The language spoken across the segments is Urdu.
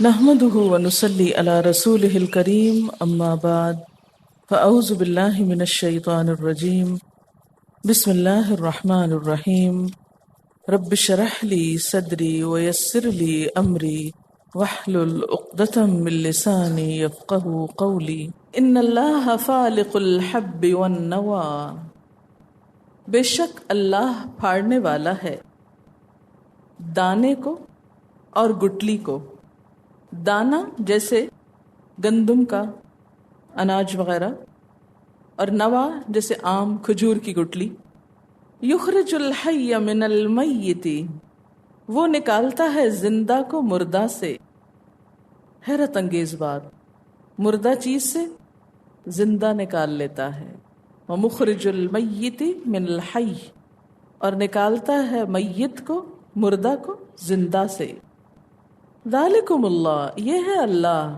نحمده ونصلي على رسوله الكريم أما بعد فأعوذ بالله من الشيطان الرجيم بسم الله الرحمن الرحيم رب اشرح لي صدري ويسر لي أمري واحلل عقدة من لساني يفقهوا قولي إن الله فالق الحب والنوى بے شک اللہ پھاڑنے والا ہے دانے کو اور گٹلی کو. دانا جیسے گندم کا، اناج وغیرہ، اور نوا جیسے آم، کھجور کی گٹلی. یخرج الحی من المیت، وہ نکالتا ہے زندہ کو مردہ سے. حیرت انگیز بات، مردہ چیز سے زندہ نکال لیتا ہے. ومخرج المیت من الحی، اور نکالتا ہے میت کو، مردہ کو، زندہ سے. ذالکم اللہ، یہ ہے اللہ.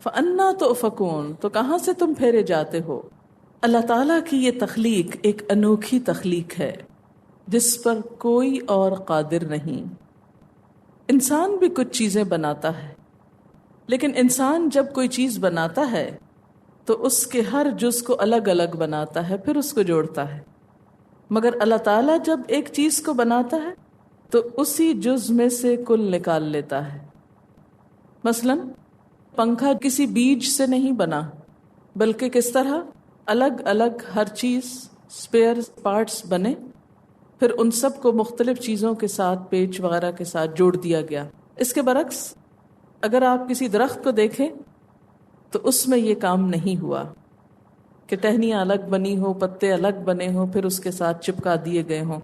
فانا تؤفکون، تو کہاں سے تم پھیرے جاتے ہو. اللہ تعالیٰ کی یہ تخلیق ایک انوکھی تخلیق ہے جس پر کوئی اور قادر نہیں. انسان بھی کچھ چیزیں بناتا ہے، لیکن انسان جب کوئی چیز بناتا ہے تو اس کے ہر جز کو الگ الگ بناتا ہے، پھر اس کو جوڑتا ہے. مگر اللہ تعالیٰ جب ایک چیز کو بناتا ہے تو اسی جز میں سے کل نکال لیتا ہے. مثلا پنکھا کسی بیج سے نہیں بنا، بلکہ کس طرح الگ الگ ہر چیز سپیئر پارٹس بنے، پھر ان سب کو مختلف چیزوں کے ساتھ، پیچ وغیرہ کے ساتھ جوڑ دیا گیا. اس کے برعکس اگر آپ کسی درخت کو دیکھیں تو اس میں یہ کام نہیں ہوا کہ ٹہنیاں الگ بنی ہو، پتے الگ بنے ہوں، پھر اس کے ساتھ چپکا دیے گئے ہوں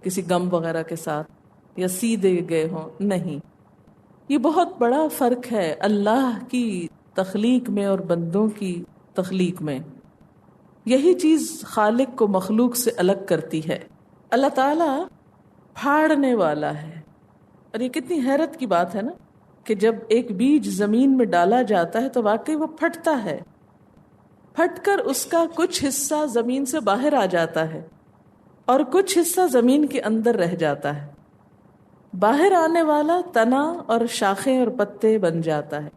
کسی گم وغیرہ کے ساتھ، یا سیدھے گئے ہوں. نہیں، یہ بہت بڑا فرق ہے اللہ کی تخلیق میں اور بندوں کی تخلیق میں. یہی چیز خالق کو مخلوق سے الگ کرتی ہے. اللہ تعالیٰ پھاڑنے والا ہے. اور یہ کتنی حیرت کی بات ہے نا کہ جب ایک بیج زمین میں ڈالا جاتا ہے تو واقعی وہ پھٹتا ہے، پھٹ کر اس کا کچھ حصہ زمین سے باہر آ جاتا ہے اور کچھ حصہ زمین کے اندر رہ جاتا ہے. باہر آنے والا تنا اور شاخیں اور پتے بن جاتا ہے،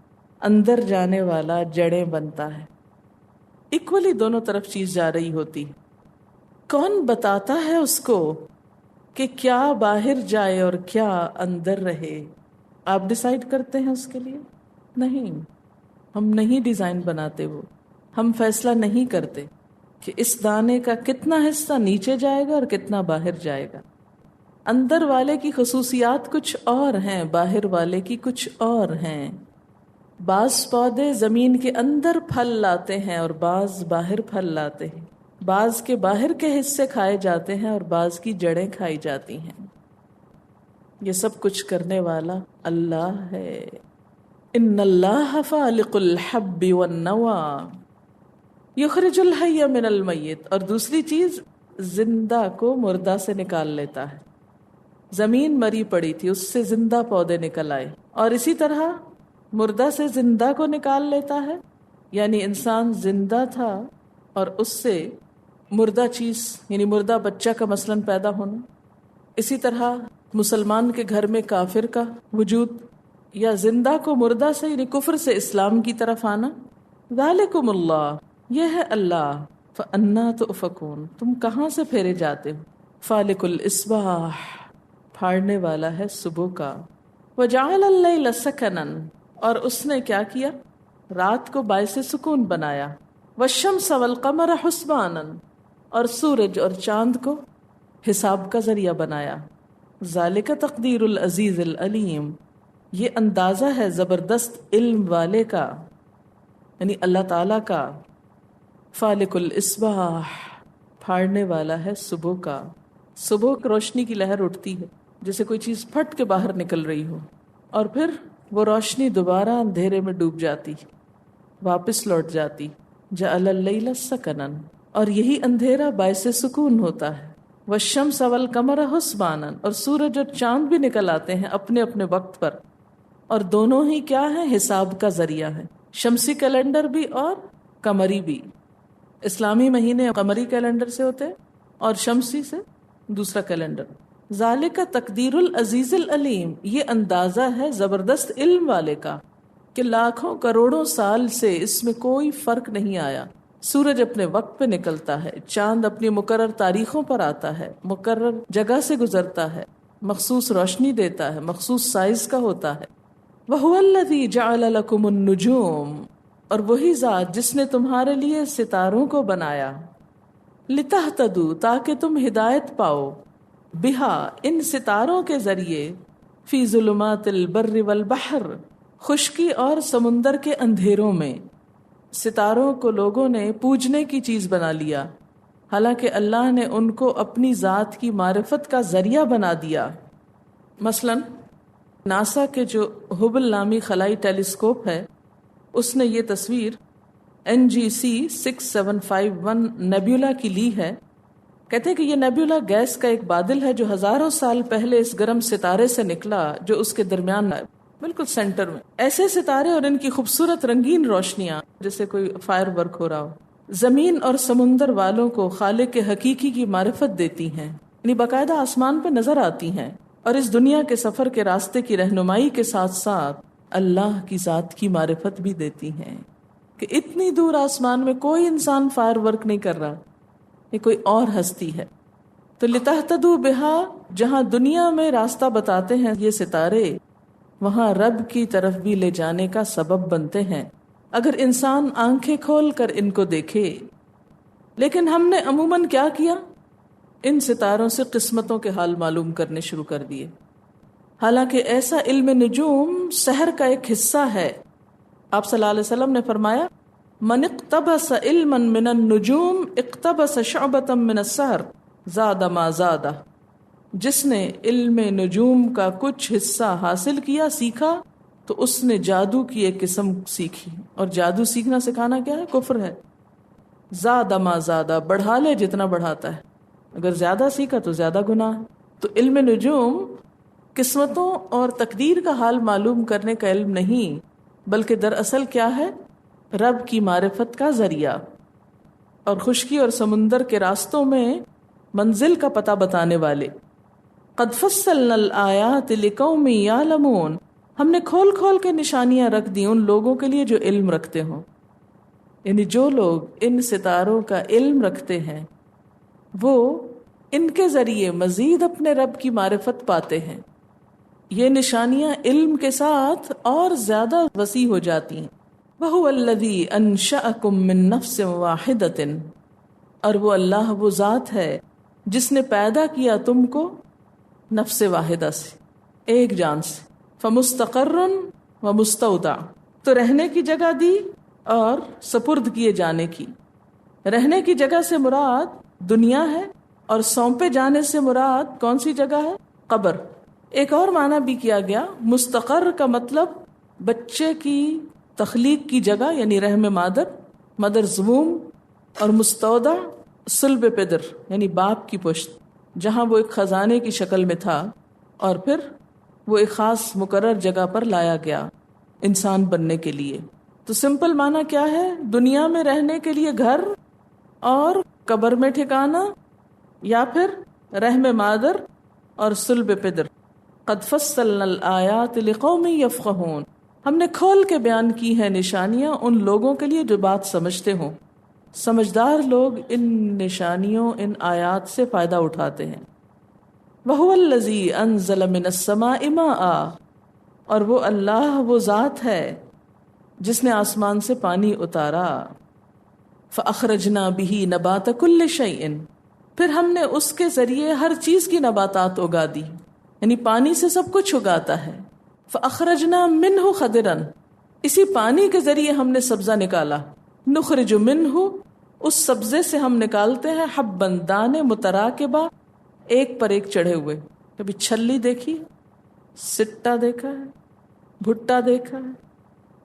اندر جانے والا جڑیں بنتا ہے. ایکولی دونوں طرف چیز جا رہی ہوتی. کون بتاتا ہے اس کو کہ کیا باہر جائے اور کیا اندر رہے؟ آپ ڈیسائیڈ کرتے ہیں اس کے لیے؟ نہیں، ہم نہیں ڈیزائن بناتے. وہ ہم فیصلہ نہیں کرتے کہ اس دانے کا کتنا حصہ نیچے جائے گا اور کتنا باہر جائے گا. اندر والے کی خصوصیات کچھ اور ہیں، باہر والے کی کچھ اور ہیں. بعض پودے زمین کے اندر پھل لاتے ہیں اور بعض باہر پھل لاتے ہیں. بعض کے باہر کے حصے کھائے جاتے ہیں اور بعض کی جڑیں کھائی جاتی ہیں. یہ سب کچھ کرنے والا اللہ ہے. ان اللہ فالق الحب والنوى یخرج الحی من المیت. اور دوسری چیز، زندہ کو مردہ سے نکال لیتا ہے. زمین مری پڑی تھی، اس سے زندہ پودے نکل آئے، اور اسی طرح مردہ سے زندہ کو نکال لیتا ہے. یعنی انسان زندہ تھا اور اس سے مردہ چیز، یعنی مردہ بچہ کا مثلاً پیدا ہونا. اسی طرح مسلمان کے گھر میں کافر کا وجود، یا زندہ کو مردہ سے یعنی کفر سے اسلام کی طرف آنا. ذالکم اللہ، یہ ہے اللہ. فانا تؤفکون، تم کہاں سے پھیرے جاتے ہو. فالق الاصباح، پھاڑنے والا ہے صبح کا. وجعل اللیل سکنا، اور اس نے کیا کیا؟ رات کو باعث سکون بنایا. والشمس والقمر حسبانا، اور سورج اور چاند کو حساب کا ذریعہ بنایا. ذالک تقدیر العزیز العلیم، یہ اندازہ ہے زبردست علم والے کا، یعنی اللہ تعالی کا. فالق الاصباح، پھاڑنے والا ہے صبح کا. صبح روشنی کی لہر اٹھتی ہے جیسے کوئی چیز پھٹ کے باہر نکل رہی ہو، اور پھر وہ روشنی دوبارہ اندھیرے میں ڈوب جاتی، واپس لوٹ جاتی. جعل اللیل سکنا، اور یہی اندھیرا باعث سکون ہوتا ہے. والشمس والقمر حسبانا، اور سورج اور چاند بھی نکل آتے ہیں اپنے اپنے وقت پر، اور دونوں ہی کیا ہیں؟ حساب کا ذریعہ ہے. شمسی کیلنڈر بھی اور قمری بھی. اسلامی مہینے قمری کیلنڈر سے ہوتے ہیں اور شمسی سے دوسرا کیلنڈر. ذالک تقدیر العزیز العلیم، یہ اندازہ ہے زبردست علم والے کا کہ لاکھوں کروڑوں سال سے اس میں کوئی فرق نہیں آیا۔ سورج اپنے وقت پہ نکلتا ہے، چاند اپنی مقرر تاریخوں پر آتا ہے، مقرر جگہ سے گزرتا ہے، مخصوص روشنی دیتا ہے، مخصوص سائز کا ہوتا ہے۔ وَهُوَ الَّذِي جَعَلَ لَكُمُ النُّجُومَ، اور وہی ذات جس نے تمہارے لیے ستاروں کو بنایا، لِتَهْتَدُوا، تاکہ تم ہدایت پاؤ، بہا، ان ستاروں کے ذریعے، فی ظلمات البر والبحر، خشکی اور سمندر کے اندھیروں میں۔ ستاروں کو لوگوں نے پوجنے کی چیز بنا لیا، حالانکہ اللہ نے ان کو اپنی ذات کی معرفت کا ذریعہ بنا دیا۔ مثلا ناسا کے جو ہبل نامی خلائی ٹیلیسکوپ ہے، اس نے یہ تصویر NGC 6751 نیبیولا کی لی ہے۔ کہتے ہیں کہ یہ نیبیولا گیس کا ایک بادل ہے جو ہزاروں سال پہلے اس گرم ستارے سے نکلا جو اس کے درمیان ہے، بالکل سینٹر میں۔ ایسے ستارے اور ان کی خوبصورت رنگین روشنیاں جیسے کوئی فائر ورک ہو رہا ہو، زمین اور سمندر والوں کو خالق حقیقی کی معرفت دیتی ہیں، یعنی باقاعدہ آسمان پہ نظر آتی ہیں، اور اس دنیا کے سفر کے راستے کی رہنمائی کے ساتھ ساتھ اللہ کی ذات کی معرفت بھی دیتی ہیں کہ اتنی دور آسمان میں کوئی انسان فائر ورک نہیں کر رہا، یہ کوئی اور ہستی ہے۔ تو لتہتدوا بہا، جہاں دنیا میں راستہ بتاتے ہیں یہ ستارے، وہاں رب کی طرف بھی لے جانے کا سبب بنتے ہیں اگر انسان آنکھیں کھول کر ان کو دیکھے۔ لیکن ہم نے عموماً کیا کیا؟ ان ستاروں سے قسمتوں کے حال معلوم کرنے شروع کر دیے، حالانکہ ایسا علم نجوم سحر کا ایک حصہ ہے۔ آپ صلی اللہ علیہ وسلم نے فرمایا، من اقتبس علما من النجوم اقتبس شعبۃ من السحر زاد ما زادہ، جس نے علم نجوم کا کچھ حصہ حاصل کیا، سیکھا، تو اس نے جادو کی ایک قسم سیکھی، اور جادو سیکھنا سکھانا کیا ہے؟ کفر ہے۔ زاد ما زادہ، بڑھا لے جتنا بڑھاتا ہے، اگر زیادہ سیکھا تو زیادہ گناہ۔ تو علم نجوم قسمتوں اور تقدیر کا حال معلوم کرنے کا علم نہیں، بلکہ دراصل کیا ہے؟ رب کی معرفت کا ذریعہ، اور خشکی اور سمندر کے راستوں میں منزل کا پتہ بتانے والے۔ قد فصلنا الآیات لقوم یعلمون، ہم نے کھول کھول کے نشانیاں رکھ دی ان لوگوں کے لیے جو علم رکھتے ہوں، یعنی جو لوگ ان ستاروں کا علم رکھتے ہیں وہ ان کے ذریعے مزید اپنے رب کی معرفت پاتے ہیں۔ یہ نشانیاں علم کے ساتھ اور زیادہ وسیع ہو جاتی ہیں۔ وَهُوَ الَّذِي أَنشَأَكُم مِّن نَّفْسٍ وَاحِدَةٍ، اور وہ اللہ وہ ذات ہے جس نے پیدا کیا تم کو نفس واحدہ سے، ایک جان سے، فَمُسْتَقَرٌّ وَمُسْتَوْدَعٌ، تو رہنے کی جگہ دی اور سپرد کیے جانے کی۔ رہنے کی جگہ سے مراد دنیا ہے، اور سونپے جانے سے مراد کون سی جگہ ہے؟ قبر۔ ایک اور معنی بھی کیا گیا، مستقر کا مطلب بچے کی تخلیق کی جگہ، یعنی رحم مادر، مدرز ووم، اور مستودع صلب پدر، یعنی باپ کی پشت، جہاں وہ ایک خزانے کی شکل میں تھا اور پھر وہ ایک خاص مقرر جگہ پر لایا گیا انسان بننے کے لیے۔ تو سمپل معنی کیا ہے؟ دنیا میں رہنے کے لیے گھر، اور قبر میں ٹھکانا، یا پھر رحم مادر اور صلب پدر۔ قد فصلنا الآیات لقوم یفقہون، ہم نے کھول کے بیان کی ہیں نشانیاں ان لوگوں کے لیے جو بات سمجھتے ہوں۔ سمجھدار لوگ ان نشانیوں، ان آیات سے فائدہ اٹھاتے ہیں۔ وَهُوَ الَّذِي أَنزَلَ مِنَ السَّمَاءِ مَاءً، اور وہ اللہ وہ ذات ہے جس نے آسمان سے پانی اتارا۔ فَأَخْرَجْنَا بِهِ نَبَاتَ كُلِّ شَيْءٍ، پھر ہم نے اس کے ذریعے ہر چیز کی نباتات اگا دی، یعنی پانی سے سب کچھ اگاتا ہے۔ فَأَخْرَجْنَا مِنْهُ خَضِرًا، اسی پانی کے ذریعے ہم نے سبزہ نکالا۔ نُخْرِجُ مِنْهُ، اس سبزے سے ہم نکالتے ہیں، حبًّا، دانے، متراکبہ، ایک پر ایک چڑھے ہوئے۔ کبھی چھلی دیکھی، سٹا دیکھا ہے، بھٹا دیکھا ہے،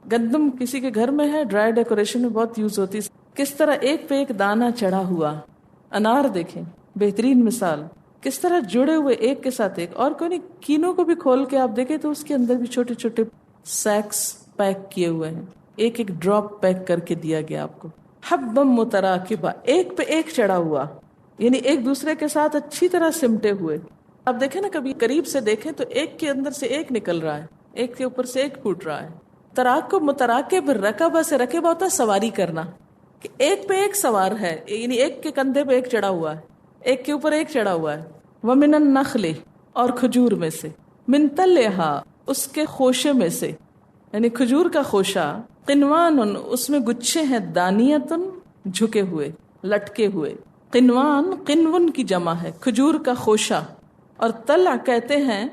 گندم کسی کے گھر میں ہے، ڈرائی ڈیکوریشن میں بہت یوز ہوتی ہے، کس طرح ایک پہ ایک دانہ چڑھا ہوا۔ انار دیکھیں، بہترین مثال، کس طرح جڑے ہوئے ایک کے ساتھ ایک۔ اور کوئی نہیں، کینوں کو بھی کھول کے آپ دیکھیں تو اس کے اندر بھی چھوٹے چھوٹے سیکس پیک کیے ہوئے ہیں، ایک ایک ڈراپ پیک کر کے دیا گیا آپ کو۔ حبًّا متراکبہ، ایک پہ ایک چڑھا ہوا، یعنی ایک دوسرے کے ساتھ اچھی طرح سمٹے ہوئے۔ آپ دیکھیں نا، کبھی قریب سے دیکھیں تو ایک کے اندر سے ایک نکل رہا ہے، ایک کے اوپر سے ایک پھوٹ رہا ہے. تراکب متراکب رکبہ سے رکبہ ہوتا ہے سواری کرنا، کہ ایک پہ ایک سوار ہے، یعنی ایک کے کندھے پہ ایک چڑھا ہوا ہے، ایک کے اوپر ایک چڑھا ہوا ہے. وَمِنَ النَّخْلِ اور کھجور میں سے، مِن طَلْعِهَا اس کے خوشے میں سے، یعنی کھجور کا خوشہ، قنوان اس میں گچھے ہیں، دانیتن جھکے ہوئے، لٹکے ہوئے. قنوان قنون کی جمع ہے، کھجور کا خوشہ. اور طلع کہتے ہیں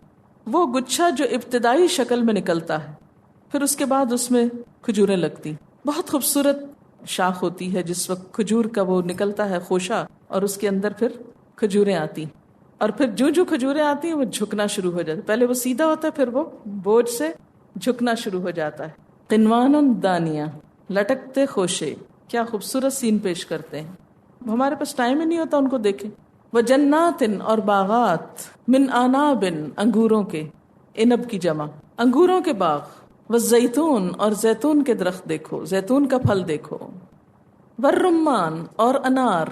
وہ گچھا جو ابتدائی شکل میں نکلتا ہے، پھر اس کے بعد اس میں کھجوریں لگتی. بہت خوبصورت شاخ ہوتی ہے جس وقت کھجور کا وہ نکلتا ہے خوشہ، اور اس کے اندر پھر کھجوریں آتی، اور پھر جو کھجوریں آتی ہیں وہ جھکنا شروع ہو جاتا ہے. پہلے وہ سیدھا ہوتا ہے، پھر وہ بوجھ سے جھکنا شروع ہو جاتا ہے. قنوان دانیہ، لٹکتے خوشے. کیا خوبصورت سین پیش کرتے ہیں. ہمارے پاس ٹائم ہی نہیں ہوتا ان کو دیکھیں. وجنات اور باغات، من عناب انگوروں کے، عنب کی جمع انگوروں کے باغ. والزیتون اور زیتون کے درخت دیکھو، زیتون کا پھل دیکھو. والرمان اور انار.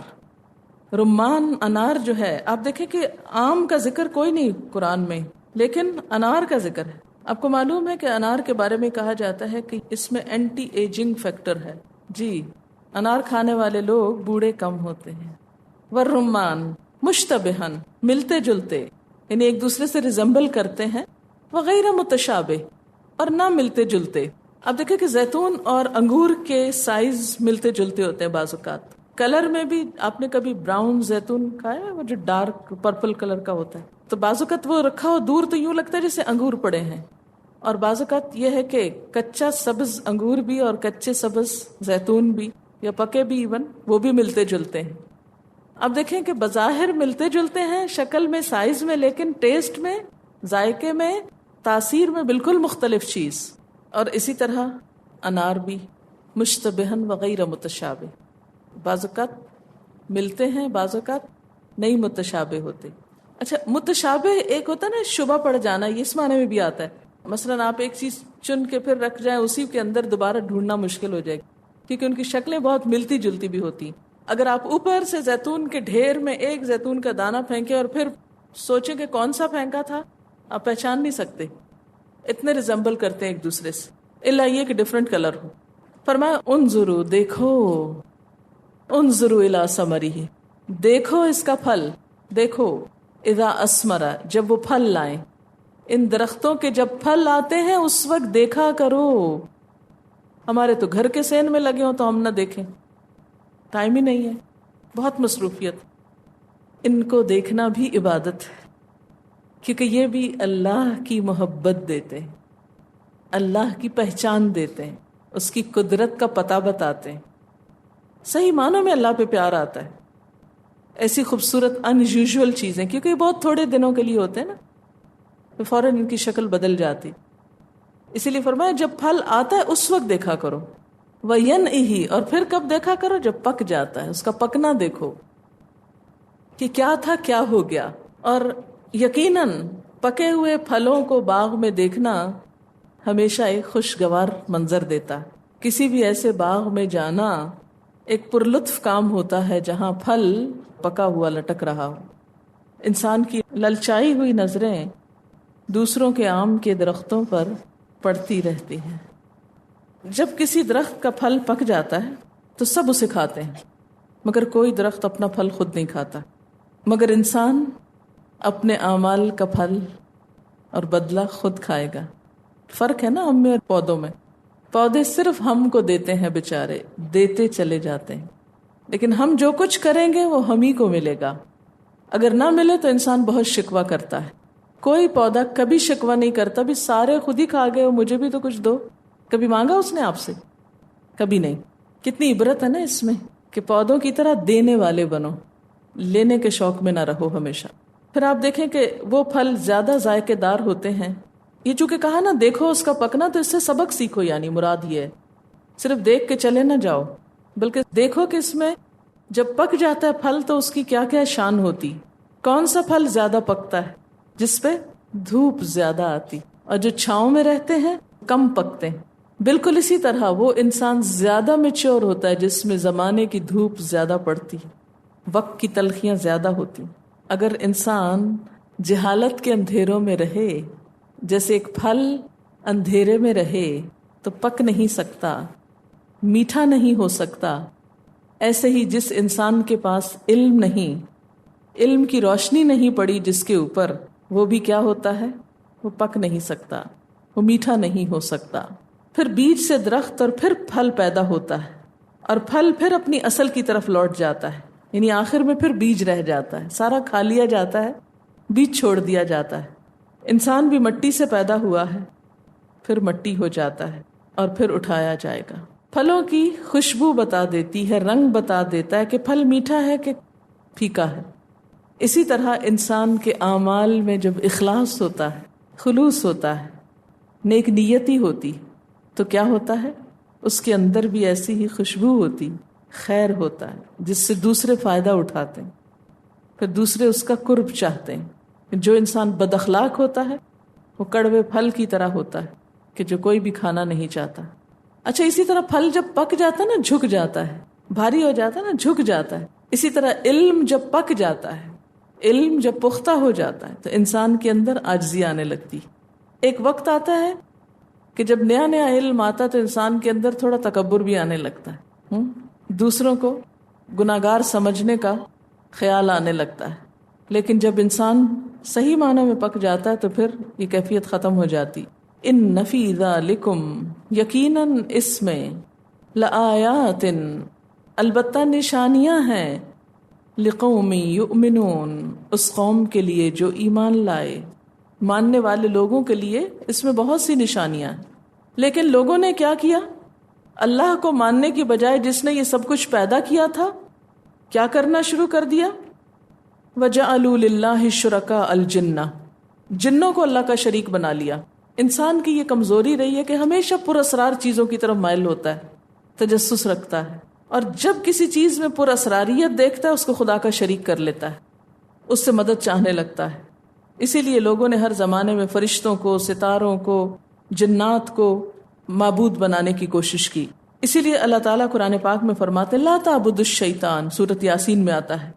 رمان انار جو ہے، آپ دیکھیں کہ آم کا ذکر کوئی نہیں قرآن میں، لیکن انار کا ذکر ہے. آپ کو معلوم ہے کہ انار کے بارے میں کہا جاتا ہے کہ اس میں اینٹی ایجنگ فیکٹر ہے. جی، انار کھانے والے لوگ بوڑھے کم ہوتے ہیں. والرمان مشتبہن ملتے جلتے، یعنی ایک دوسرے سے ریزمبل کرتے ہیں. وغیر متشابہ اور نہ ملتے جلتے. اب دیکھیں کہ زیتون اور انگور کے سائز ملتے جلتے ہوتے ہیں بعض اوقات. کلر میں بھی آپ نے کبھی براؤن زیتون کھایا ہے، وہ جو ڈارک پرپل کلر کا ہوتا ہے، تو بعض اوقات وہ رکھا ہو دور تو یوں لگتا ہے جیسے انگور پڑے ہیں. اور بعض اوقات یہ ہے کہ کچا سبز انگور بھی اور کچے سبز زیتون بھی، یا پکے بھی ایون، وہ بھی ملتے جلتے ہیں. اب دیکھیں کہ بظاہر ملتے جلتے ہیں شکل میں، سائز میں، لیکن ٹیسٹ میں، ذائقے میں، تاثیر میں بالکل مختلف چیز. اور اسی طرح انار بھی مشتبہن وغیر متشابہ، بعض اوقات ملتے ہیں، بعض اوقات نہیں متشابہ ہوتے. اچھا، متشابہ ایک ہوتا ہے نا شبہ پڑ جانا، یہ اس معنی میں بھی آتا ہے. مثلا آپ ایک چیز چن کے پھر رکھ جائیں، اسی کے اندر دوبارہ ڈھونڈنا مشکل ہو جائے گا، کیونکہ ان کی شکلیں بہت ملتی جلتی بھی ہوتی. اگر آپ اوپر سے زیتون کے ڈھیر میں ایک زیتون کا دانہ پھینکیں اور پھر سوچیں کہ کون سا پھینکا تھا، آپ پہچان نہیں سکتے، اتنے ریزمبل کرتے ہیں ایک دوسرے سے، الا یہ کہ ڈفرنٹ کلر ہو. فرمایا انظروا دیکھو، انظروا الی ثمرہ دیکھو اس کا پھل، دیکھو اذا اثمر جب وہ پھل لائیں. ان درختوں کے جب پھل آتے ہیں اس وقت دیکھا کرو. ہمارے تو گھر کے سین میں لگے ہوں تو ہم نہ دیکھیں، ٹائم ہی نہیں ہے، بہت مصروفیت. ان کو دیکھنا بھی عبادت ہے، کیونکہ یہ بھی اللہ کی محبت دیتے ہیں، اللہ کی پہچان دیتے ہیں، اس کی قدرت کا پتہ بتاتے ہیں. صحیح معنوں میں اللہ پہ پیار آتا ہے. ایسی خوبصورت ان یوزول چیزیں، کیونکہ یہ بہت تھوڑے دنوں کے لیے ہوتے ہیں نا، تو فوراً ان کی شکل بدل جاتی. اسی لیے فرمایا جب پھل آتا ہے اس وقت دیکھا کرو. وَيَنْعِهِ اور پھر کب دیکھا کرو؟ جب پک جاتا ہے، اس کا پکنا دیکھو کہ کیا تھا کیا ہو گیا. اور یقیناً پکے ہوئے پھلوں کو باغ میں دیکھنا ہمیشہ ایک خوشگوار منظر دیتا. کسی بھی ایسے باغ میں جانا ایک پرلطف کام ہوتا ہے جہاں پھل پکا ہوا لٹک رہا ہو. انسان کی للچائی ہوئی نظریں دوسروں کے آم کے درختوں پر پڑتی رہتی ہیں. جب کسی درخت کا پھل پک جاتا ہے تو سب اسے کھاتے ہیں، مگر کوئی درخت اپنا پھل خود نہیں کھاتا، مگر انسان اپنے اعمال کا پھل اور بدلہ خود کھائے گا. فرق ہے نا ہم میں اور پودوں میں. پودے صرف ہم کو دیتے ہیں، بیچارے دیتے چلے جاتے ہیں، لیکن ہم جو کچھ کریں گے وہ ہم ہی کو ملے گا. اگر نہ ملے تو انسان بہت شکوہ کرتا ہے. کوئی پودا کبھی شکوہ نہیں کرتا بھی سارے خود ہی کھا گئے ہو، مجھے بھی تو کچھ دو. کبھی مانگا اس نے آپ سے؟ کبھی نہیں. کتنی عبرت ہے نا اس میں کہ پودوں کی طرح دینے والے بنو، لینے کے شوق میں نہ رہو ہمیشہ. پھر آپ دیکھیں کہ وہ پھل زیادہ ذائقے دار ہوتے ہیں. یہ چونکہ کہا نا دیکھو اس کا پکنا، تو اس سے سبق سیکھو، یعنی مراد یہ ہے صرف دیکھ کے چلے نہ جاؤ، بلکہ دیکھو کہ اس میں جب پک جاتا ہے پھل تو اس کی کیا کیا شان ہوتی. کون سا پھل زیادہ پکتا ہے؟ جس پہ دھوپ زیادہ آتی، اور جو چھاؤں میں رہتے ہیں کم پکتے ہیں. بالکل اسی طرح وہ انسان زیادہ میچور ہوتا ہے جس میں زمانے کی دھوپ زیادہ پڑتی، وقت کی تلخیاں زیادہ ہوتی. اگر انسان جہالت کے اندھیروں میں رہے، جیسے ایک پھل اندھیرے میں رہے تو پک نہیں سکتا، میٹھا نہیں ہو سکتا، ایسے ہی جس انسان کے پاس علم نہیں، علم کی روشنی نہیں پڑی جس کے اوپر، وہ بھی کیا ہوتا ہے؟ وہ پک نہیں سکتا، وہ میٹھا نہیں ہو سکتا۔ پھر بیج سے درخت اور پھر پھل پیدا ہوتا ہے، اور پھل پھر اپنی اصل کی طرف لوٹ جاتا ہے، یعنی آخر میں پھر بیج رہ جاتا ہے، سارا کھا لیا جاتا ہے، بیج چھوڑ دیا جاتا ہے۔ انسان بھی مٹی سے پیدا ہوا ہے، پھر مٹی ہو جاتا ہے اور پھر اٹھایا جائے گا۔ پھلوں کی خوشبو بتا دیتی ہے، رنگ بتا دیتا ہے کہ پھل میٹھا ہے کہ پھیکا ہے۔ اسی طرح انسان کے اعمال میں جب اخلاص ہوتا ہے، خلوص ہوتا ہے، نیک نیتی ہوتی، تو کیا ہوتا ہے؟ اس کے اندر بھی ایسی ہی خوشبو ہوتی، خیر ہوتا ہے، جس سے دوسرے فائدہ اٹھاتے ہیں، پھر دوسرے اس کا قرب چاہتے ہیں۔ جو انسان بد اخلاق ہوتا ہے وہ کڑوے پھل کی طرح ہوتا ہے کہ جو کوئی بھی کھانا نہیں چاہتا۔ اچھا، اسی طرح پھل جب پک جاتا ہے نا، جھک جاتا ہے، بھاری ہو جاتا ہے نا، جھک جاتا ہے۔ اسی طرح علم جب پک جاتا ہے، علم جب پختہ ہو جاتا ہے تو انسان کے اندر عاجزی آنے لگتی۔ ایک وقت آتا ہے کہ جب نیا نیا علم آتا ہے تو انسان کے اندر تھوڑا تکبر بھی آنے لگتا ہے، دوسروں کو گناہگار سمجھنے کا خیال آنے لگتا ہے۔ لیکن جب انسان صحیح معنوں میں پک جاتا ہے تو پھر یہ کیفیت ختم ہو جاتی۔ ان فی ذالکم، یقیناً اس میں، لآیات، البتہ نشانیاں ہیں، لقوم یؤمنون، اس قوم کے لیے جو ایمان لائے، ماننے والے لوگوں کے لیے اس میں بہت سی نشانیاں ہیں۔ لیکن لوگوں نے کیا کیا؟ اللہ کو ماننے کی بجائے جس نے یہ سب کچھ پیدا کیا تھا، کیا کرنا شروع کر دیا؟ وَجَعَلُوا لِلَّهِ شُرَكَاءَ الْجِنَّ، جنوں کو اللہ کا شریک بنا لیا۔ انسان کی یہ کمزوری رہی ہے کہ ہمیشہ پراسرار چیزوں کی طرف مائل ہوتا ہے، تجسس رکھتا ہے، اور جب کسی چیز میں پراسراریت دیکھتا ہے اس کو خدا کا شریک کر لیتا ہے، اس سے مدد چاہنے لگتا ہے۔ اسی لیے لوگوں نے ہر زمانے میں فرشتوں کو، ستاروں کو، جنات کو معبود بنانے کی کوشش کی۔ اسی لیے اللہ تعالیٰ قرآن پاک میں فرماتے لا تعبدوا الشیطان، سورۃ یاسین میں آتا ہے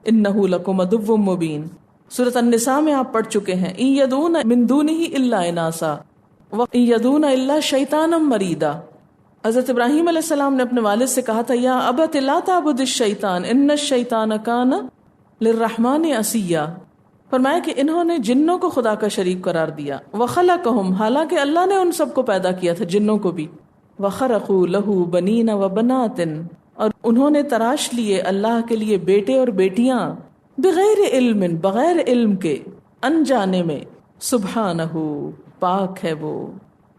انہ لکم عدو مبین۔ سورۃ النساء میں آپ پڑھ چکے ہیں ان یدعون من دونہ الا اناسا وان یدعون الا شیطانا مریدا۔ حضرت ابراہیم علیہ السلام نے اپنے والد سے کہا تھا یا ابت لا تعبد الشیطان ان الشیطان کان للرحمن عصیا، فرمایا کہ انہوں نے جنوں کو خدا کا شریک قرار دیا۔ وخلقہم، حالانکہ اللہ نے ان سب کو پیدا کیا تھا، جنوں کو بھی۔ وخرقوا لہ بنین وبنات، اور انہوں نے تراش لیے اللہ کے لیے بیٹے اور بیٹیاں، بغیر علم، بغیر علم کے، انجانے میں۔ سبحانہ، پاک ہے وہ،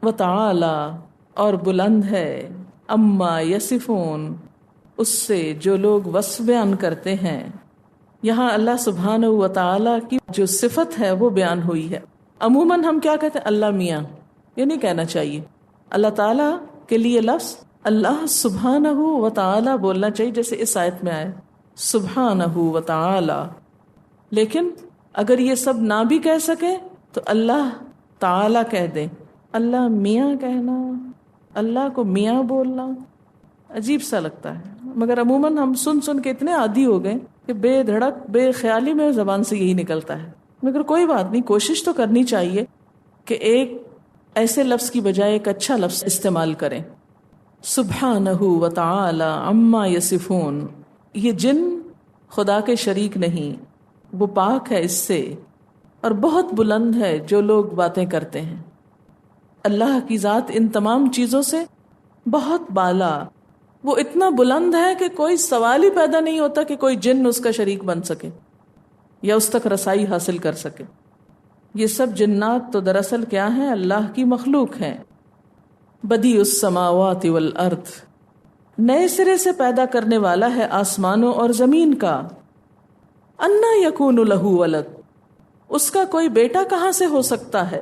وتعالی، اور بلند ہے، اما یصفون، اس سے جو لوگ وصف بیان کرتے ہیں۔ یہاں اللہ سبحانہ و تعالی کی جو صفت ہے وہ بیان ہوئی ہے۔ عموماً ہم کیا کہتے ہیں؟ اللہ میاں، یہ نہیں کہنا چاہیے۔ اللہ تعالیٰ کے لیے لفظ اللہ سبحانہ و تعالی بولنا چاہیے، جیسے اس آیت میں آئے سبحانہ و تعالی۔ لیکن اگر یہ سب نہ بھی کہہ سکے تو اللہ تعالی کہہ دیں۔ اللہ میاں کہنا، اللہ کو میاں بولنا عجیب سا لگتا ہے، مگر عموماً ہم سن سن کے اتنے عادی ہو گئے کہ بے دھڑک بے خیالی میں زبان سے یہی نکلتا ہے۔ مگر کوئی بات نہیں، کوشش تو کرنی چاہیے کہ ایک ایسے لفظ کی بجائے ایک اچھا لفظ استعمال کریں۔ سبحانہ و تعالی عما یصفون، یہ جن خدا کے شریک نہیں، وہ پاک ہے اس سے، اور بہت بلند ہے جو لوگ باتیں کرتے ہیں۔ اللہ کی ذات ان تمام چیزوں سے بہت بالا، وہ اتنا بلند ہے کہ کوئی سوال ہی پیدا نہیں ہوتا کہ کوئی جن اس کا شریک بن سکے یا اس تک رسائی حاصل کر سکے۔ یہ سب جنات تو دراصل کیا ہیں؟ اللہ کی مخلوق ہیں۔ بدیع السماوات والارض، نئے سرے سے پیدا کرنے والا ہے آسمانوں اور زمین کا۔ انا یکون لہ ولد، اس کا کوئی بیٹا کہاں سے ہو سکتا ہے؟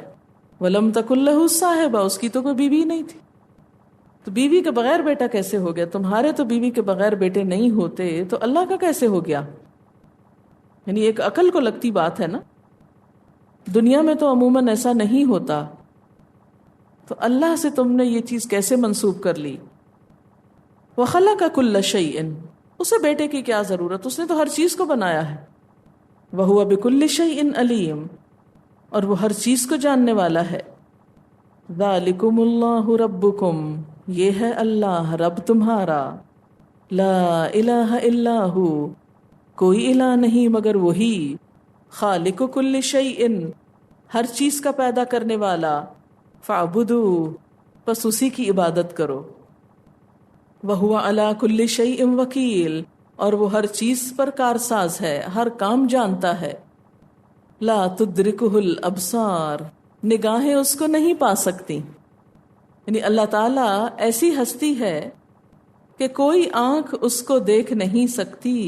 ولم تکن لہ صاحبہ، اس کی تو کوئی بیوی نہیں تھی، تو بیوی کے بغیر بیٹا کیسے ہو گیا؟ تمہارے تو بیوی کے بغیر بیٹے نہیں ہوتے، تو اللہ کا کیسے ہو گیا؟ یعنی ایک عقل کو لگتی بات ہے نا۔ دنیا میں تو عموماً ایسا نہیں ہوتا، تو اللہ سے تم نے یہ چیز کیسے منسوب کر لی؟ وَخَلَقَ كُلَّ شَيْءٍ، اسے بیٹے کی کیا ضرورت؟ اس نے تو ہر چیز کو بنایا ہے۔ وَهُوَ بِكُلِّ شَيْءٍ عَلِيمٌ، اور وہ ہر چیز کو جاننے والا ہے. ذَلِكُمُ اللَّهُ رَبُّكُمْ، یہ ہے اللہ رب تمہارا. لا الہ الا ہو، کوئی الہ نہیں مگر وہی. خالق کل شیء، ہر چیز کا پیدا کرنے والا. فاعبدوا، پس اسی کی عبادت کرو. وہو علی کل شیء وکیل، اور وہ ہر چیز پر کارساز ہے، ہر کام جانتا ہے. لا تدرکہ الابصار، نگاہیں اس کو نہیں پا سکتی. یعنی اللہ تعالیٰ ایسی ہستی ہے کہ کوئی آنکھ اس کو دیکھ نہیں سکتی.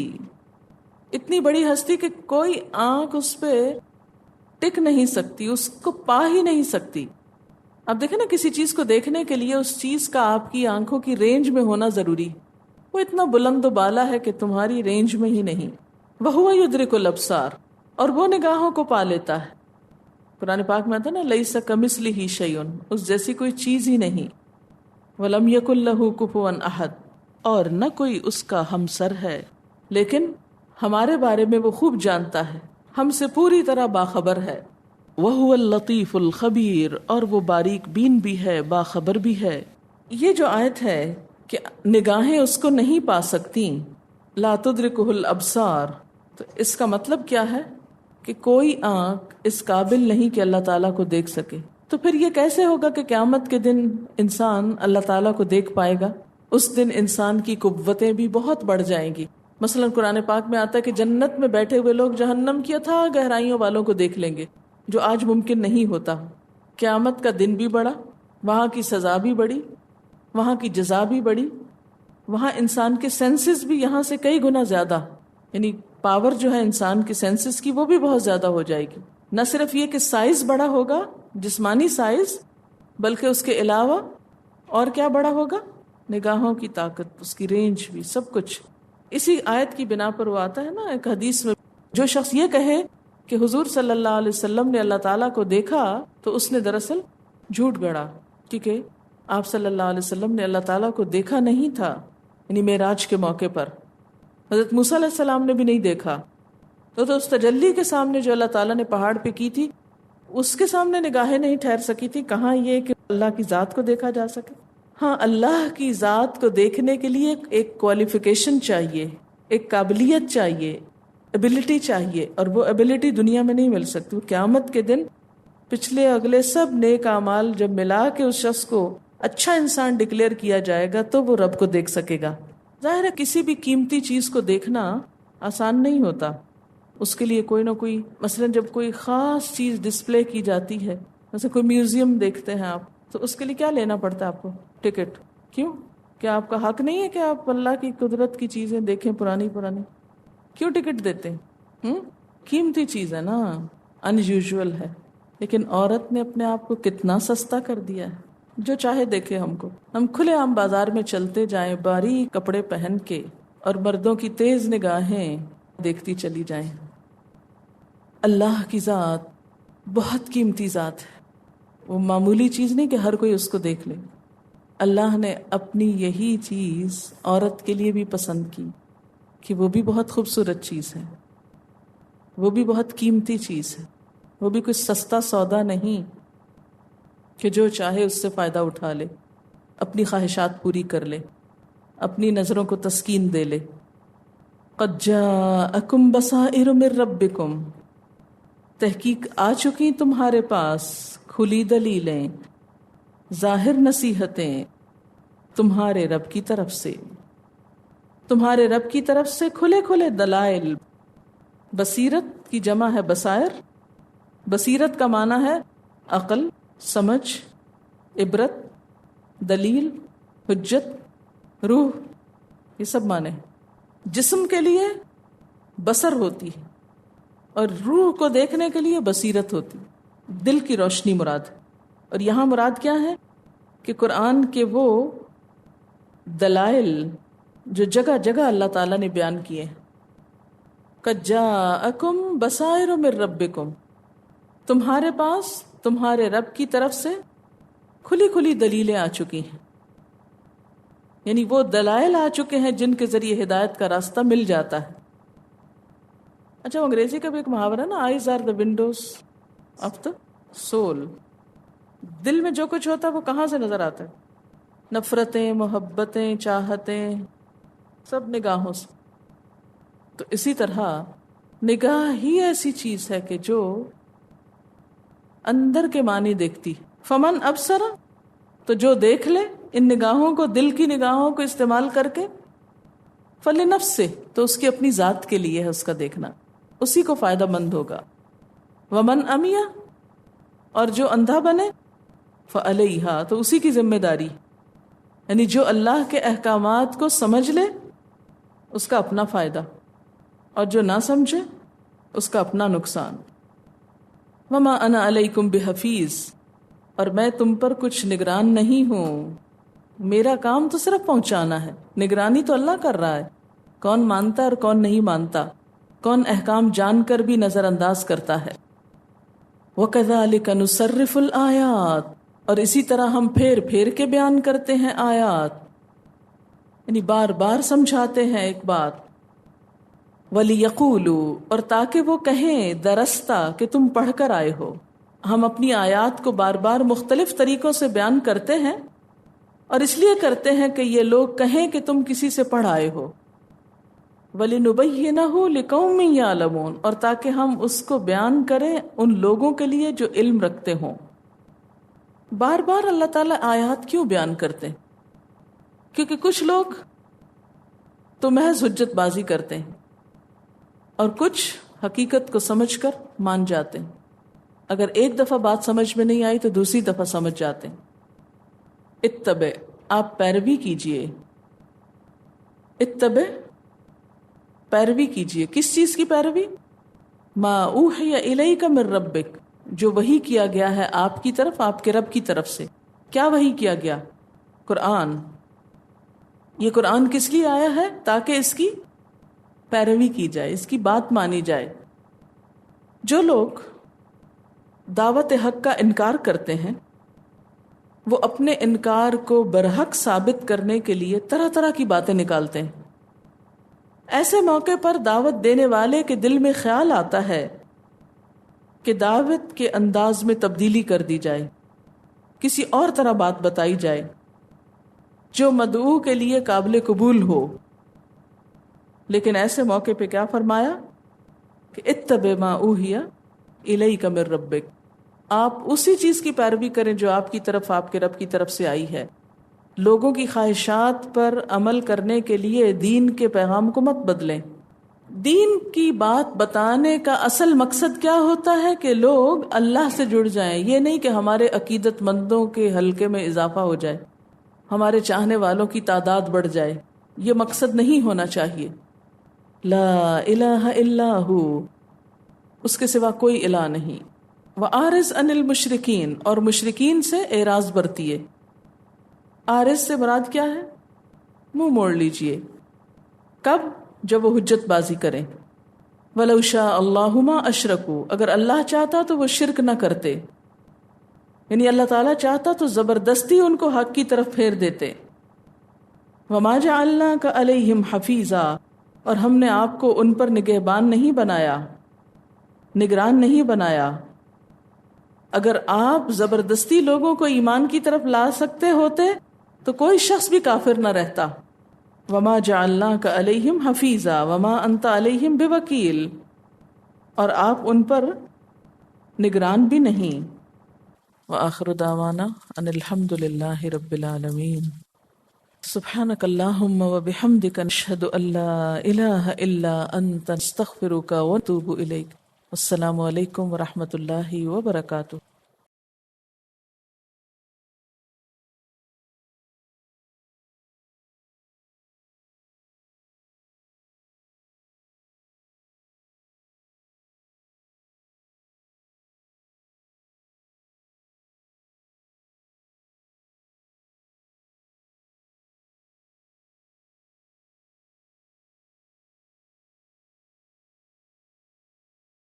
اتنی بڑی ہستی کہ کوئی آنکھ اس پہ ٹک نہیں سکتی، اس کو پا ہی نہیں سکتی. اب دیکھیں نا، کسی چیز کو دیکھنے کے لیے اس چیز کا آپ کی آنکھوں کی رینج میں ہونا ضروری. وہ اتنا بلند و بالا ہے کہ تمہاری رینج میں ہی نہیں. وَهُوَ يُدْرِكُ الْأَبْصَارَ، اور وہ نگاہوں کو پا لیتا ہے. قرآن پاک میں آتا ہے نا، لَيْسَ كَمِثْلِهِ شَيْءٌ، اس جیسی کوئی چیز ہی نہیں. وَلَمْ يَكُنْ لَهُ كُفُوًا أَحَدٌ، اور نہ کوئی اس کا ہمسر ہے. لیکن ہمارے بارے میں وہ خوب جانتا ہے، ہم سے پوری طرح باخبر ہے. وَهُوَ اللَّطِيفُ الْخَبِيرُ، اور وہ باریک بین بھی ہے، باخبر بھی ہے. یہ جو آیت ہے کہ نگاہیں اس کو نہیں پا سکتی، لا تدرکہ الابصار، تو اس کا مطلب کیا ہے کہ کوئی آنکھ اس قابل نہیں کہ اللہ تعالیٰ کو دیکھ سکے. تو پھر یہ کیسے ہوگا کہ قیامت کے دن انسان اللہ تعالیٰ کو دیکھ پائے گا؟ اس دن انسان کی قوتیں بھی بہت بڑھ جائیں گی. مثلا قرآن پاک میں آتا ہے کہ جنت میں بیٹھے ہوئے لوگ جہنم کی اتھاہ گہرائیوں والوں کو دیکھ لیں گے، جو آج ممکن نہیں ہوتا. قیامت کا دن بھی بڑا، وہاں کی سزا بھی بڑی، وہاں کی جزا بھی بڑی، وہاں انسان کے سینسز بھی یہاں سے کئی گنا زیادہ، یعنی پاور جو ہے انسان کے سینسز کی وہ بھی بہت زیادہ ہو جائے گی. نہ صرف یہ کہ سائز بڑا ہوگا، جسمانی سائز، بلکہ اس کے علاوہ اور کیا بڑا ہوگا؟ نگاہوں کی طاقت، اس کی رینج بھی، سب کچھ. اسی آیت کی بنا پر وہ آتا ہے نا ایک حدیث میں، جو شخص یہ کہے کہ حضور صلی اللہ علیہ وسلم نے اللہ تعالیٰ کو دیکھا تو اس نے دراصل جھوٹ گڑا، کیونکہ آپ صلی اللہ علیہ وسلم نے اللہ تعالیٰ کو دیکھا نہیں تھا. یعنی معراج کے موقع پر حضرت موسیٰ علیہ السلام نے بھی نہیں دیکھا. تو اس تجلی کے سامنے جو اللہ تعالیٰ نے پہاڑ پہ کی تھی، اس کے سامنے نگاہیں نہیں ٹھہر سکی تھی. کہاں یہ کہ اللہ کی ذات کو دیکھا جا سکے؟ ہاں، اللہ کی ذات کو دیکھنے کے لیے ایک کوالیفیکیشن چاہیے، ایک قابلیت چاہیے، ایبلٹی چاہیے، اور وہ ایبلٹی دنیا میں نہیں مل سکتی. قیامت کے دن پچھلے اگلے سب نیک اعمال جب ملا کے اس شخص کو اچھا انسان ڈکلیئر کیا جائے گا تو وہ رب کو دیکھ سکے گا. ظاہر ہے کسی بھی قیمتی چیز کو دیکھنا آسان نہیں ہوتا. اس کے لیے کوئی نہ کوئی، مثلا جب کوئی خاص چیز ڈسپلے کی جاتی ہے، جیسے کوئی میوزیم دیکھتے ہیں آپ، تو اس کے لیے کیا لینا پڑتا ہے آپ کو؟ ٹکٹ. کیوں؟ کیا آپ کا حق نہیں ہے کہ آپ اللہ کی قدرت کی چیزیں دیکھیں پرانی؟ کیوں ٹکٹ دیتے ہیں؟ قیمتی چیز ہے نا، ان یوزول ہے. لیکن عورت نے اپنے آپ کو کتنا سستا کر دیا ہے، جو چاہے دیکھے ہم کو. ہم کھلے عام بازار میں چلتے جائیں باریک کپڑے پہن کے، اور مردوں کی تیز نگاہیں دیکھتی چلی جائیں. اللہ کی ذات بہت قیمتی ذات ہے، وہ معمولی چیز نہیں کہ ہر کوئی اس کو دیکھ لے. اللہ نے اپنی یہی چیز عورت کے لیے بھی پسند کی کہ وہ بھی بہت خوبصورت چیز ہے، وہ بھی بہت قیمتی چیز ہے، وہ بھی کوئی سستا سودا نہیں کہ جو چاہے اس سے فائدہ اٹھا لے، اپنی خواہشات پوری کر لے، اپنی نظروں کو تسکین دے لے. قد جاءکم بصائر من ربکم، تحقیق آ چکی تمہارے پاس کھلی دلیلیں، ظاہر نصیحتیں تمہارے رب کی طرف سے. تمہارے رب کی طرف سے کھلے کھلے دلائل. بصیرت کی جمع ہے بصائر. بصیرت کا معنی ہے عقل، سمجھ، عبرت، دلیل، حجت، روح، یہ سب معنی. جسم کے لیے بصر ہوتی ہے اور روح کو دیکھنے کے لیے بصیرت ہوتی، دل کی روشنی مراد. اور یہاں مراد کیا ہے کہ قرآن کے وہ دلائل جو جگہ جگہ اللہ تعالیٰ نے بیان کیے. قد جاءکم بصائر من ربکم، تمہارے پاس تمہارے رب کی طرف سے کھلی کھلی دلیلیں آ چکی ہیں. یعنی وہ دلائل آ چکے ہیں جن کے ذریعے ہدایت کا راستہ مل جاتا ہے. اچھا انگریزی کا بھی ایک محاورہ ہے نا، eyes are the windows of the soul. دل میں جو کچھ ہوتا ہے وہ کہاں سے نظر آتا ہے؟ نفرتیں، محبتیں، چاہتیں، سب نگاہوں سے. تو اسی طرح نگاہ ہی ایسی چیز ہے کہ جو اندر کے معنی دیکھتی. فمن ابصر، تو جو دیکھ لے ان نگاہوں کو، دل کی نگاہوں کو استعمال کر کے، فلنفسہ، تو اس کی اپنی ذات کے لیے ہے اس کا دیکھنا، اسی کو فائدہ مند ہوگا. ومن عمیہ، اور جو اندھا بنے، فعلیہا، تو اسی کی ذمہ داری، یعنی جو اللہ کے احکامات کو سمجھ لے اس کا اپنا فائدہ، اور جو نہ سمجھے اس کا اپنا نقصان. وما انا علیکم بحفیظ، اور میں تم پر کچھ نگران نہیں ہوں، میرا کام تو صرف پہنچانا ہے، نگرانی تو اللہ کر رہا ہے. کون مانتا اور کون نہیں مانتا، کون احکام جان کر بھی نظر انداز کرتا ہے. وَكَذَلِكَ نُصَرِّفُ الْآيَاتِ، اور اسی طرح ہم پھیر پھیر کے بیان کرتے ہیں آیات، یعنی بار بار سمجھاتے ہیں ایک بات. وَلِيَقُولُوا، اور تاکہ وہ کہیں درستہ کہ تم پڑھ کر آئے ہو. ہم اپنی آیات کو بار بار مختلف طریقوں سے بیان کرتے ہیں، اور اس لیے کرتے ہیں کہ یہ لوگ کہیں کہ تم کسی سے پڑھ آئے ہو. وَلِنُبَيِّنَهُ لِقَوْمٍ يَعْلَمُونَ، اور تاکہ ہم اس کو بیان کریں ان لوگوں کے لیے جو علم رکھتے ہوں. بار بار اللہ تعالیٰ آیات کیوں بیان کرتے ہیں؟ کیونکہ کچھ لوگ تو محض حجت بازی کرتے ہیں اور کچھ حقیقت کو سمجھ کر مان جاتے ہیں. اگر ایک دفعہ بات سمجھ میں نہیں آئی تو دوسری دفعہ سمجھ جاتے ہیں. اتبع، آپ پیروی کیجئے. اتبع، پیروی کیجئے. کس چیز کی پیروی؟ ما اوحی الیک من ربک، جو وحی کیا گیا ہے آپ کی طرف، آپ کے رب کی طرف سے. کیا وحی کیا گیا؟ قرآن. یہ قرآن کس لیے آیا ہے؟ تاکہ اس کی پیروی کی جائے، اس کی بات مانی جائے. جو لوگ دعوت حق کا انکار کرتے ہیں وہ اپنے انکار کو برحق ثابت کرنے کے لیے طرح طرح کی باتیں نکالتے ہیں. ایسے موقع پر دعوت دینے والے کے دل میں خیال آتا ہے کہ دعوت کے انداز میں تبدیلی کر دی جائے، کسی اور طرح بات بتائی جائے جو مدعو کے لیے قابل قبول ہو. لیکن ایسے موقع پہ کیا فرمایا کہ اتبع ما اوحی الیک من ربک، آپ اسی چیز کی پیروی کریں جو آپ کی طرف، آپ کے رب کی طرف سے آئی ہے. لوگوں کی خواہشات پر عمل کرنے کے لیے دین کے پیغام کو مت بدلیں. دین کی بات بتانے کا اصل مقصد کیا ہوتا ہے کہ لوگ اللہ سے جڑ جائیں. یہ نہیں کہ ہمارے عقیدت مندوں کے حلقے میں اضافہ ہو جائے، ہمارے چاہنے والوں کی تعداد بڑھ جائے. یہ مقصد نہیں ہونا چاہیے. لا الہ الا ہو، اس کے سوا کوئی الہ نہیں. وَأَعْرِضْ عَنِ الْمُشْرِكِينَ، اور مشرکین سے اعراض برتیے. عارض سے مراد کیا ہے؟ منہ موڑ لیجئے. کب؟ جب وہ حجت بازی کریں. وَلَوْ شَاءَ اللَّهُ مَا أَشْرَكُوا، اگر اللہ چاہتا تو وہ شرک نہ کرتے، یعنی اللہ تعالیٰ چاہتا تو زبردستی ان کو حق کی طرف پھیر دیتے. وَمَا جَعَلْنَاكَ عَلَيْهِمْ حَفِيظًا، اور ہم نے آپ کو ان پر نگہبان نہیں بنایا، نگران نہیں بنایا. اگر آپ زبردستی لوگوں کو ایمان کی طرف لا سکتے ہوتے تو کوئی شخص بھی کافر نہ رہتا. وَمَا جَعَلْنَاكَ عَلَيْهِمْ حَفِيظًا وَمَا أَنْتَ عَلَيْهِمْ بِوَكِيلٍ، اور آپ ان پر نگران بھی نہیں. وآخر دعوانا ان الحمد للہ رب العالمین. سبحانک اللہم وبحمدک نشہد ان لا الہ الا انت نستغفرک ونتوب الیک. السلام علیکم ورحمۃ اللہ وبرکاتہ.